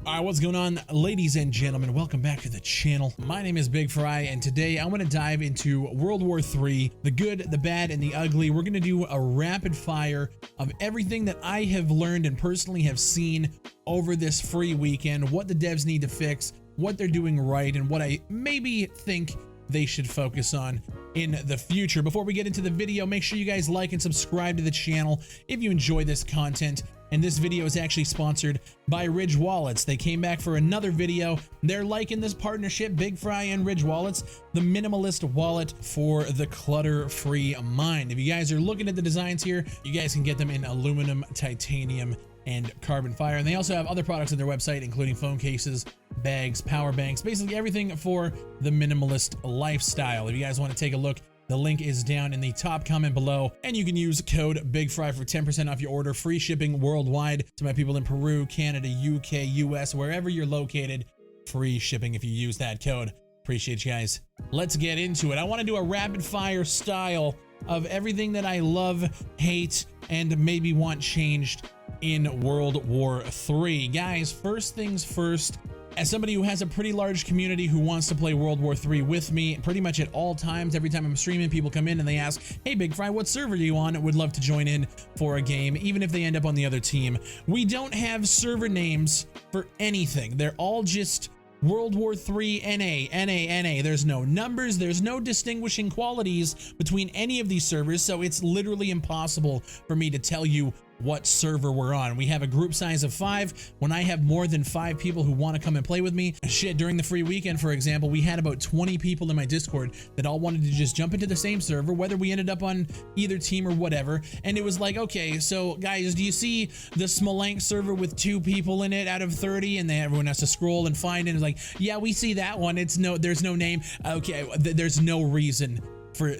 Alright, what's going on, ladies and gentlemen? Welcome back to the channel. My name is Bigfry, and today I want to dive into World War III, the good, the bad, and the ugly. We're going to do a rapid fire of everything that I have learned and personally have seen over this free weekend, what the devs need to fix, what they're doing right, and what I maybe think they should focus on in the future. Before we get into the video, make sure you guys like and subscribe to the channel if you enjoy this content. And this video is actually sponsored by Ridge Wallets. They came back for another video. They're liking this partnership, Bigfry and Ridge Wallets, the minimalist wallet for the clutter-free mind. If you guys are looking at the designs here, you guys can get them in aluminum, titanium, and carbon fiber. And they also have other products on their website, including phone cases, bags, power banks, basically everything for the minimalist lifestyle. If you guys want to take a look, the link is down in the top comment below, and you can use code BIGFRY for 10% off your order. Free shipping worldwide to my people in Peru, Canada, UK, US, wherever you're located. Free shipping if you use that code. Appreciate you guys. Let's get into it. I want to do a rapid fire style of everything that I love, hate, and maybe want changed in World War III. Guys, first things first. As somebody who has a pretty large community who wants to play World War III with me pretty much at all times, every time I'm streaming, people come in and they ask, hey Bigfry, what server are you on? Would love to join in for a game, even if they end up on the other team. We don't have server names for anything. They're all just World War III NA. There's no numbers, there's no distinguishing qualities between any of these servers, so it's literally impossible for me to tell you what server we're on. We have a group size of 5. When I have more than 5 people who want to come and play with me, shit, during the free weekend, for example, we had about 20 people in my Discord that all wanted to just jump into the same server, whether we ended up on either team or whatever. And it was like, okay, so guys, do you see the Smolensk server with 2 people in it out of 30? And then everyone has to scroll and find it. It's like, yeah, we see that one. There's no name. Okay, there's no reason for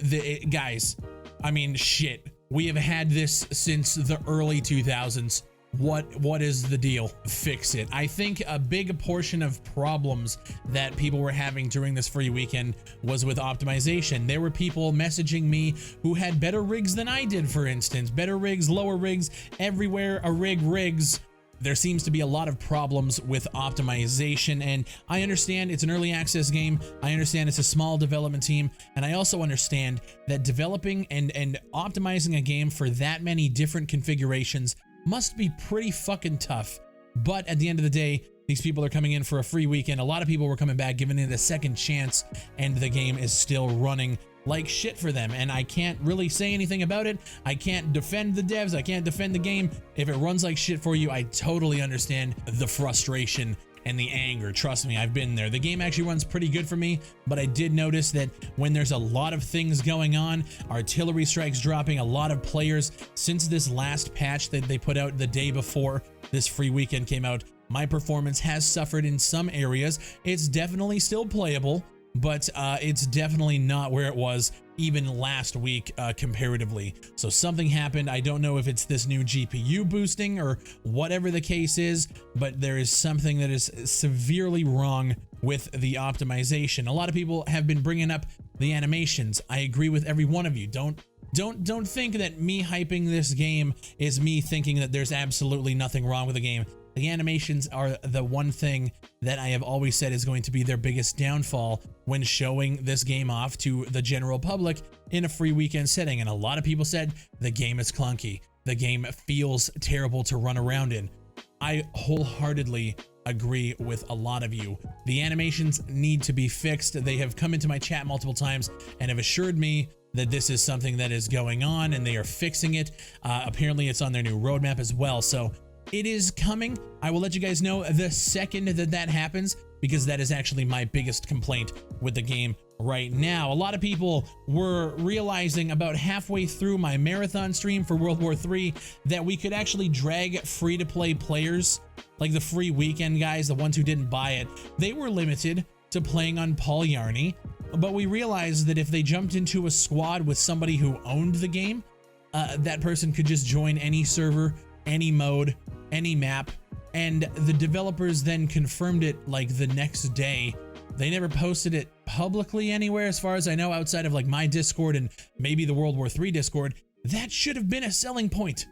guys. I mean, shit. We have had this since the early 2000s. What is the deal? Fix it. I think a big portion of problems that people were having during this free weekend was with optimization. There were people messaging me who had better rigs than I did, for instance. Better rigs, lower rigs, everywhere a rigs. There seems to be a lot of problems with optimization, and I understand it's an early access game. I understand it's a small development team, and I also understand that developing and optimizing a game for that many different configurations must be pretty fucking tough. But at the end of the day, these people are coming in for a free weekend. A lot of people were coming back, giving it a second chance, and the game is still running like shit for them, and I can't really say anything about it. I can't defend the devs, I can't defend the game. If it runs like shit for you, I totally understand the frustration and the anger. Trust me, I've been there. The game actually runs pretty good for me, but I did notice that when there's a lot of things going on, artillery strikes dropping, a lot of players, since this last patch that they put out the day before this free weekend came out, my performance has suffered in some areas. It's definitely still playable, but it's definitely not where it was even last week comparatively. So something happened. I don't know if it's this new GPU boosting or whatever the case is, but there is something that is severely wrong with the optimization. A lot of people have been bringing up the animations. I agree with every one of you. Don't think that me hyping this game is me thinking that there's absolutely nothing wrong with the game. The animations are the one thing that I have always said is going to be their biggest downfall when showing this game off to the general public in a free weekend setting. And a lot of people said the game is clunky. The game feels terrible to run around in. I wholeheartedly agree with a lot of you. The animations need to be fixed. They have come into my chat multiple times and have assured me that this is something that is going on and they are fixing it. Apparently it's on their new roadmap as well. So it is coming. I will let you guys know the second that happens, because that is actually my biggest complaint with the game right now. A lot of people were realizing about halfway through my marathon stream for World War III that we could actually drag free-to-play players, like the free weekend guys, the ones who didn't buy it. They were limited to playing on Paul Yarny, but we realized that if they jumped into a squad with somebody who owned the game, that person could just join any server, any mode, any map, and the developers then confirmed it like the next day. They never posted it publicly anywhere, as far as I know, outside of like my Discord and maybe the World War III Discord. That should have been a selling point.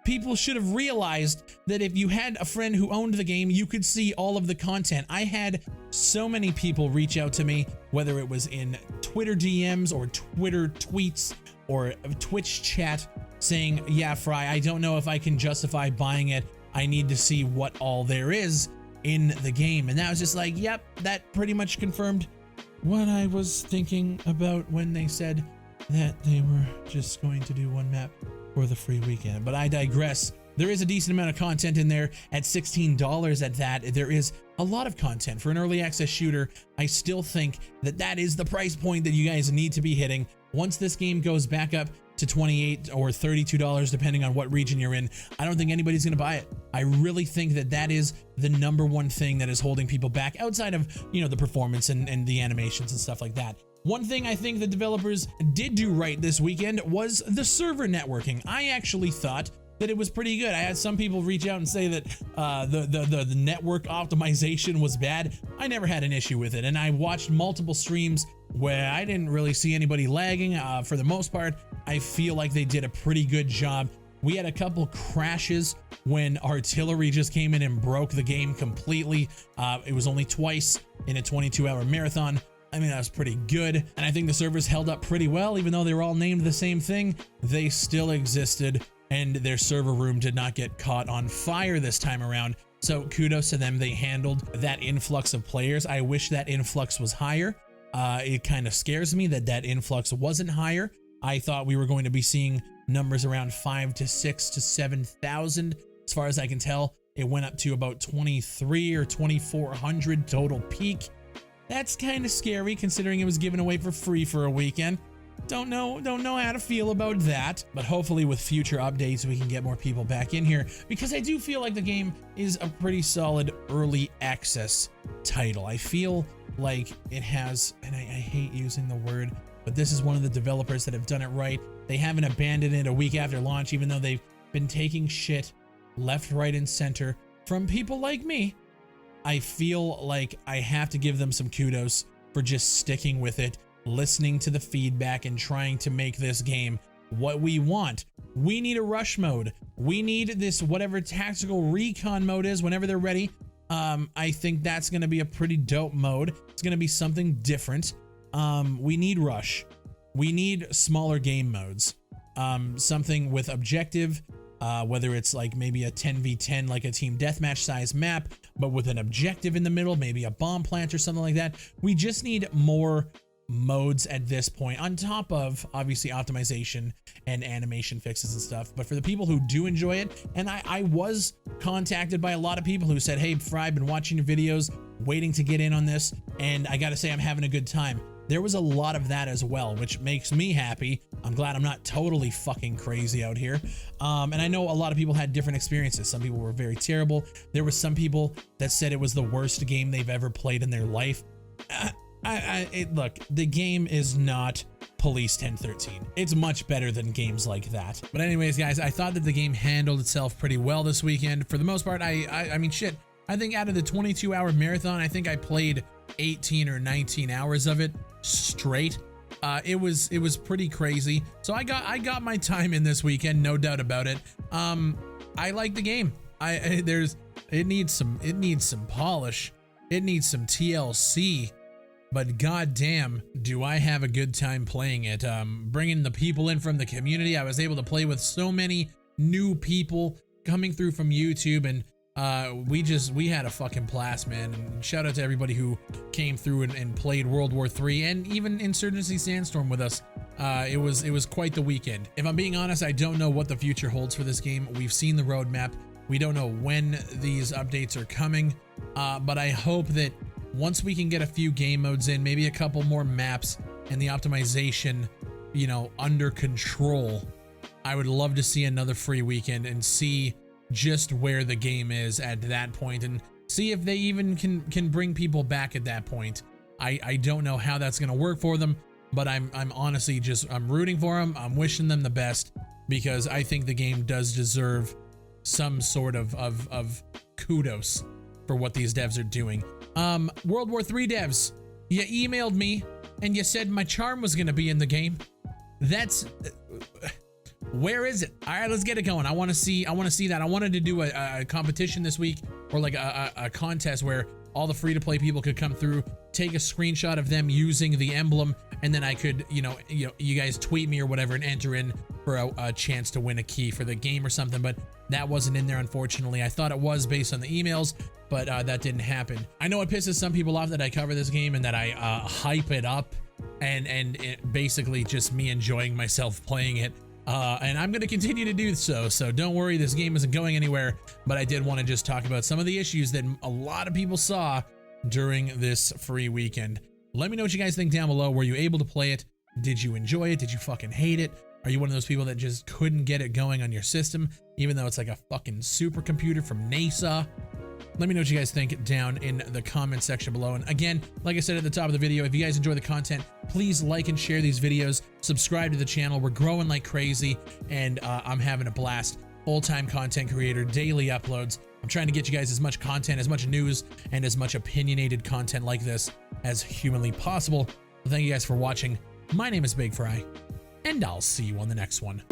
people should have realized that if you had a friend who owned the game, you could see all of the content. I had so many people reach out to me, whether it was in Twitter DMs or Twitter tweets or Twitch chat, saying, yeah, Fry, I don't know if I can justify buying it. I need to see what all there is in the game. And that was just like, yep, that pretty much confirmed what I was thinking about when they said that they were just going to do one map for the free weekend. But I digress. There is a decent amount of content in there at $16 at that. There is a lot of content for an early access shooter. I still think that that is the price point that you guys need to be hitting. Once this game goes back up to $28 or $32, depending on what region you're in, I don't think anybody's going to buy it. I really think that that is the #1 thing that is holding people back outside of, you know, the performance and the animations and stuff like that. One thing I think the developers did do right this weekend was the server networking. I actually thought that it was pretty good. I had some people reach out and say that the network optimization was bad. I never had an issue with it, and I watched multiple streams where I didn't really see anybody lagging. For the most part, I feel like they did a pretty good job. We had a couple crashes when artillery just came in and broke the game completely. It was only twice in a 22-hour marathon. I mean, that was pretty good. And I think the servers held up pretty well. Even though they were all named the same thing, they still existed, and their server room did not get caught on fire this time around. So kudos to them. They handled that influx of players. I wish that influx was higher. It kind of scares me that that influx wasn't higher. I thought we were going to be seeing numbers around 5 to 6 to 7,000. As far as I can tell, it went up to about 23 or 2,400 total peak. That's kind of scary considering it was given away for free for a weekend. Don't know how to feel about that, but hopefully with future updates we can get more people back in here, because I do feel like the game is a pretty solid early access title. I feel like it has, and I hate using the word, but this is one of the developers that have done it right. They haven't abandoned it a week after launch, even though they've been taking shit left, right, and center from people like me. I feel like I have to give them some kudos for just sticking with it, listening to the feedback, and trying to make this game what we want. We need a rush mode. We need this whatever tactical recon mode is whenever they're ready. I think that's going to be a pretty dope mode. It's going to be something different. We need rush. We need smaller game modes. Something with objective, whether it's like maybe a 10v10, like a team deathmatch size map, but with an objective in the middle, maybe a bomb plant or something like that. We just need more modes at this point, on top of obviously optimization and animation fixes and stuff. But for the people who do enjoy it, and I was contacted by a lot of people who said, hey Fry, I've been watching your videos, waiting to get in on this, and I gotta say I'm having a good time. There was a lot of that as well, which makes me happy. I'm glad I'm not totally fucking crazy out here. And I know a lot of people had different experiences. Some people were very terrible. There were some people that said it was the worst game they've ever played in their life. Look, the game is not Police 1013. It's much better than games like that. But anyways, guys, I thought that the game handled itself pretty well this weekend. For the most part, I mean, shit, I think out of the 22-hour marathon, I think I played 18 or 19 hours of it straight. It was pretty crazy. So I got my time in this weekend, no doubt about it. I like the game. It needs some polish. It needs some TLC. But goddamn, do I have a good time playing it. Bringing the people in from the community. I was able to play with so many new people coming through from YouTube, and we had a fucking blast, man. And shout out to everybody who came through and played World War III and even Insurgency Sandstorm with us. It was quite the weekend. If I'm being honest, I don't know what the future holds for this game. We've seen the roadmap. We don't know when these updates are coming, but I hope that once we can get a few game modes in, maybe a couple more maps, and the optimization, you know, under control, I would love to see another free weekend and see just where the game is at that point, and see if they even can bring people back at that point. I don't know how that's gonna work for them, but I'm honestly I'm rooting for them. I'm wishing them the best, because I think the game does deserve some sort of kudos for what these devs are doing. World War III devs, you emailed me and you said my charm was gonna be in the game. That's Where is it? All right, let's get it going. I want to see that. I wanted to do a competition this week, or like a contest where all the free-to-play people could come through, take a screenshot of them using the emblem, and then I could, you guys tweet me or whatever and enter in for a chance to win a key for the game or something. But that wasn't in there, unfortunately. I thought it was based on the emails, but that didn't happen. I know it pisses some people off that I cover this game and that I hype it up, and it basically just me enjoying myself playing it. And I'm going to continue to do so don't worry, this game isn't going anywhere, but I did want to just talk about some of the issues that a lot of people saw during this free weekend. Let me know what you guys think down below. Were you able to play it? Did you enjoy it? Did you fucking hate it? Are you one of those people that just couldn't get it going on your system, even though it's like a fucking supercomputer from NASA? Let me know what you guys think down in the comment section below. And again, like I said at the top of the video, if you guys enjoy the content, please like and share these videos, subscribe to the channel. We're growing like crazy, and I'm having a blast. Full-time content creator, daily uploads. I'm trying to get you guys as much content, as much news, and as much opinionated content like this as humanly possible. Thank you guys for watching. My name is Bigfry, and I'll see you on the next one.